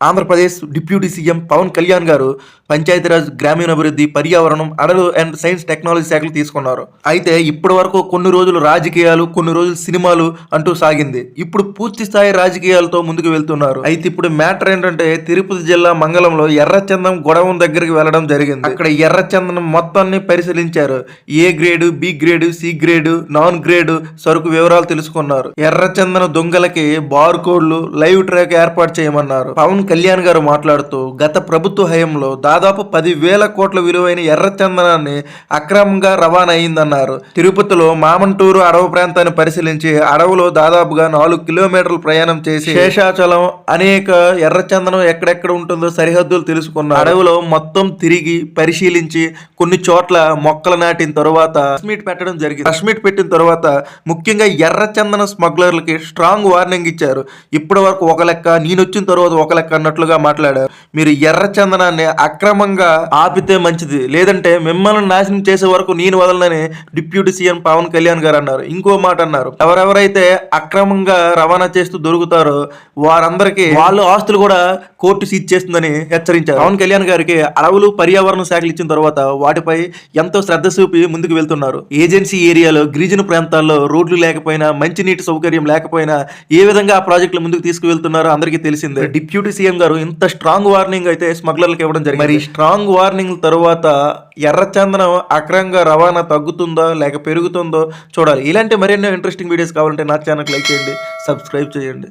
Andhra Pradesh deputy CM Pawan Kalyan గారు పంచాయతీరాజ్, గ్రామీణాభివృద్ధి, పర్యావరణం, అడవులు అండ్ సైన్స్ టెక్నాలజీ శాఖలు తీసుకున్నారు. అయితే ఇప్పటి వరకు కొన్ని రోజులు రాజకీయాలు, కొన్ని రోజులు సినిమాలు అంటూ సాగింది. ఇప్పుడు పూర్తి స్థాయి రాజకీయాలతో ముందుకు వెళ్తున్నారు. అయితే ఇప్పుడు మ్యాటర్ ఏంటంటే తిరుపతి జిల్లా మంగళంలో ఎర్రచందనం గొడవం దగ్గరికి వెళ్ళడం జరిగింది. అక్కడ ఎర్రచందనం మొత్తాన్ని పరిశీలించారు. A grade, B grade, C grade, non grade సరుకు వివరాలు తెలుసుకున్నారు. ఎర్రచందనం దొంగలకి బార్ కోడ్లు, లైవ్ ట్రాక్ ఏర్పాటు చేయమన్నారు. పవన్ కళ్యాణ్ గారు మాట్లాడుతూ గత ప్రభుత్వ హయాంలో దాదాపు 10,000 కోట్ల విలువైన ఎర్రచందనాన్ని అక్రమంగా రవాణా అయిందన్నారు. తిరుపతిలో మామంటూరు అడవి ప్రాంతాన్ని పరిశీలించి అడవులో దాదాపుగా 4 కిలోమీటర్ల ప్రయాణం చేసి శేషాచలం అనేక ఎర్రచందనం ఎక్కడెక్కడ ఉంటుందో సరిహద్దులు తెలుసుకున్నారు. అడవిలో మొత్తం తిరిగి పరిశీలించి కొన్ని చోట్ల మొక్కలు నాటిన తరువాత ప్రెస్ మీట్ పెట్టడం జరిగింది. ప్రెస్ మీట్ పెట్టిన తర్వాత ముఖ్యంగా ఎర్రచందన స్మగ్లర్లకి స్ట్రాంగ్ వార్నింగ్ ఇచ్చారు. ఇప్పటి వరకు ఒక లెక్క, నేను వచ్చిన తర్వాత ఒక లెక్క అన్నట్లుగా మాట్లాడారు. మీరు ఎర్రచందనాన్ని అక్రమంగా ఆపితే మంచిది, లేదంటే మిమ్మల్ని నాశనం చేసే వరకు నేను వదలనని డిప్యూటీ సీఎం పవన్ కళ్యాణ్ గారు అన్నారు. ఇంకో మాట అన్నారు, ఎవరెవరైతే అక్రమంగా రవాణా చేస్తూ దొరుకుతారో వారందరికీ వాళ్ళ ఆస్తులు కూడా కోర్టు సీజ్ చేస్తుందని హెచ్చరించారు. పవన్ కళ్యాణ్ గారికి అడవులు, పర్యావరణ శాఖలు ఇచ్చిన తర్వాత వాటిపై ఎంతో శ్రద్ధ చూపి ముందుకు వెళ్తున్నారు. ఏజెన్సీ ఏరియాలో, గిరిజన ప్రాంతాల్లో రోడ్లు లేకపోయినా, మంచినీటి సౌకర్యం లేకపోయినా ఏ విధంగా ఆ ప్రాజెక్టులు ముందుకు తీసుకువెళ్తున్నారో అందరికీ తెలిసిందే. డిప్యూటీ సీఎం గారు ఇంత స్ట్రాంగ్ వార్నింగ్ అయితే స్మగ్లర్లకు ఇవ్వడం జరిగింది. మరి స్ట్రాంగ్ వార్నింగ్ తర్వాత ఎర్రచందనం అక్రమంగా రవాణా తగ్గుతుందో లేక పెరుగుతుందో చూడాలి. ఇలాంటి మరెన్నో ఇంట్రెస్టింగ్ వీడియోస్ కావాలంటే నా ఛానల్ లైక్ చేయండి, సబ్స్క్రైబ్ చేయండి.